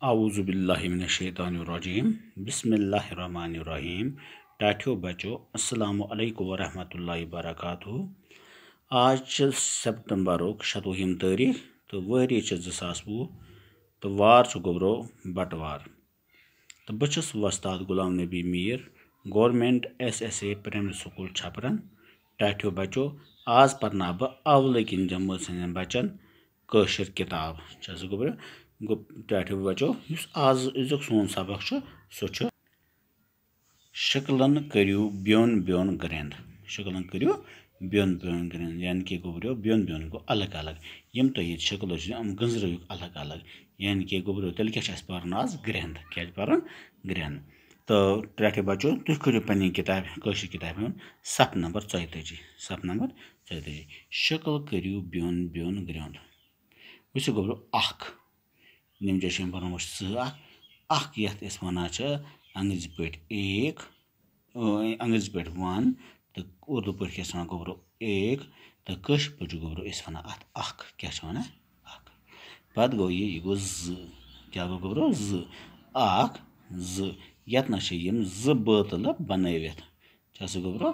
आऊज़ुबिल्लाहिमिनश्शैतानिर्रजीम बिस्मिल्लाहिर्रहमानिर्रहीम। टाठियो बचो अस्सलामु अलैकुम वरहमतुल्लाहि वबरकातुहू। आज सितंबर 27 तारीख तो वरी 2020 तो वार गोबरो बटवार तो बस वस्ताद Ghulam Nabi Mir government SSA primary school Chhapran. टाठियो बचो आज पर्ना बह अवल किन जम्मू सन बचन कशिर किताब गोबर टाठियो बचो आज अजुक सोन सबक सह शक्लन करियो ब्योन ब्योन ग्रेंद। शक्लन करियो ब्योन ब्योन ग्रेंद यानी कि गोबरो ब्योन ब्योन गो अलग अलग यम तो ये शक्ल हम गंजर अलग अलग यानी कि गोबरो तेल क्या पारन आज ग्रेंद क्या पारन ग्रेंद। तो टाठियो बचो तुम करियो पन्नी किताब कशिर किताब सफ नंबर 44 शक्ल करियो ब्योन ब्योन ग्रेंद वो गोबरो अख निम जैसे बनो अख यथ वन अंग्रेजी पे एक अंग्रेजी पे 1 तो उर्दू पे गोबरो एक तो कश पे गोबरो वन अत अख क्या वन अख पत गो ये गो क्या गो गोबरो अख यत यम बोतल बनवित गोबरो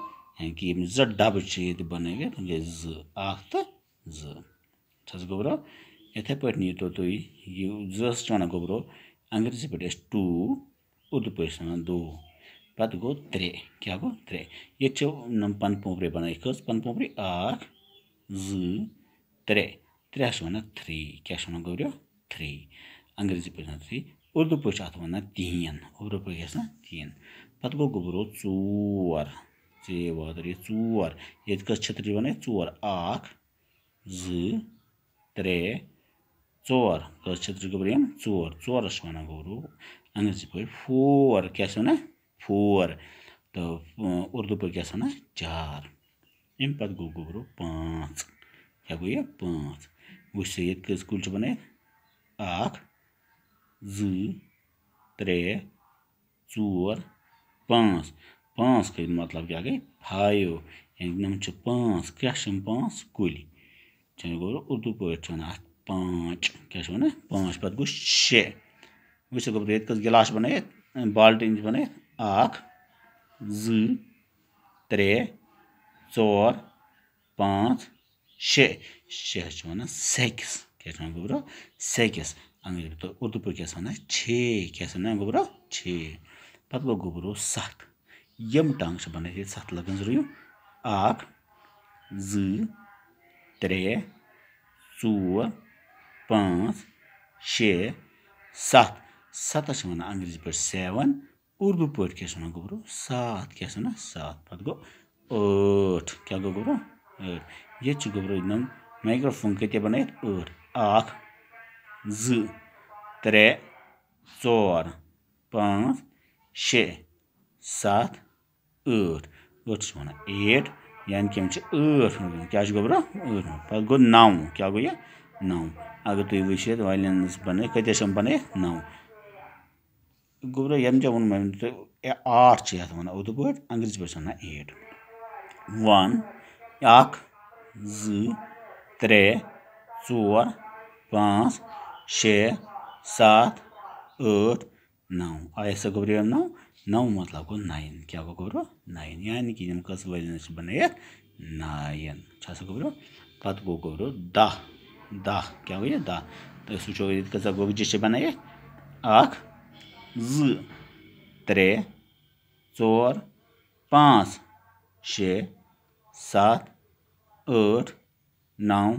कि यम डब बनवित गई अख तो गोबरो इथे पे नी तो यह वन गोबरो अंग्रेजी पे 2 उर्दू पे वन 2 पत गो 3 क्या गो 3 ये पन पोपरे बन पन पोपरे अख 3 वन 3 क्या वन गोबरो 3 अंग्रेजी पे 3 उर्दू पे वन 3 उर्दू पे 3 पत गो गोबरो 4 4 ये छतरी वन 4 अख 3 4 छतरी गोबर 4 वन गोबरो अंग्रेजी पे 4 क्या वन 4 तो उर्दू पे क्या वन 4 अम पत गो गोबरो 5 क्या गो ये 5 वो ये कुल बन अख 3 4 5 5 के मतलब क्या गई 5 यानी 5 क्या 5 कुल गोबरो उर्दू पे वन 5 क्या वन 5 पत गो 6 वो गोबर ये गिलास बन बाल्टीन बन अख 3 4 5 6 वन 6 क्या गोबरो 6 अंग्रेजी तो उर्दू पे क्या वन 6 क्या वन गोबरो 6 पत गो गोबरो 7 यम टंग बन 7 लगन अख 3 4 5 6 7 7 वन अंग्रेजी पे 7 उर्दू पे क्या वन गोबरो 7 क्या वन 7 पत गो 8 क्या गो गोबरो 8 ये गोबरो माइक्रोफोन कत बन 8 अख 3 4 5 6 7 8 8 वन 8 यानी कि 8 क्या गोबरो 8 पत गो 9 क्या गो ये 9 अगर तुम वो वायलेंस बन कत बन 9 गोबरो यम वो 8 वन उर्दू पे अंग्रेजी पे वन 8 1 अख 3 4 5 6 7 8 9 आया सा गोबर 9 मतलब गो 9 क्या गो गोबरो 9 यानी कि कस वायलेंस बन 9 गोबरो पत गो गोबरो 10 क्या गो ये 10 तो वो कसा गो जिस बन अख 3 4 5 6 7 8 9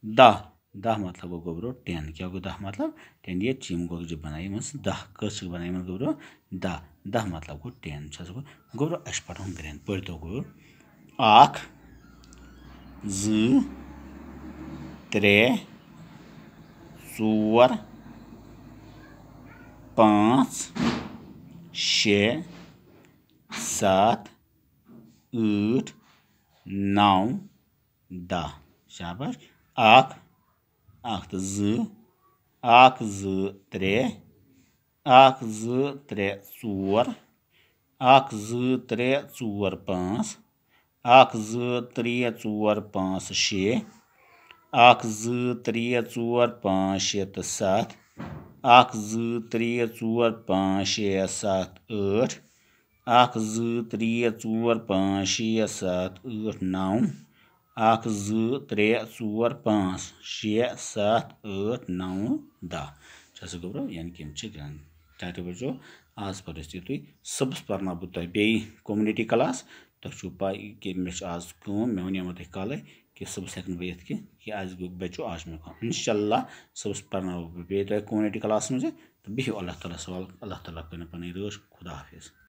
10 मतलब गो गोबरो 10 क्या गो 10 मतलब 10 ये चिम गो जो बनाई 10 कस बनाई गोबरो 10 मतलब गो 10 गोबरो अस पढ़ो ग्रेन पढ़ तो गो अख 3 4 5 6 7 8 9 10 शाबाश अख 2 अख 3 अख 3 4 अख 3 4 5 अख 3 4 5 6 अख 3 4 5 6 तो 7 1 2 3 4 5 6 7 8 1 2 3 4 5 6 7 8 9 1 2 3 4 5 6 7 8 9 10 जैसे गोब्रो यानी कि हम ग्रान टाइट बचो आज पर तुम सबस पर्ना बह तुम बे कम्युनिटी क्लास तुम पाई कि मे आज मे वन तुम कल कि सबस हेक बह कि आज बचो आज मे इंशाल्लाह सबस पर्ना बे तुम कम्युनिटी क्लास मज तो बिहु अल्लाह ताला सवाल अल्लाह ताला कर पन रोज खुदा हाफिज।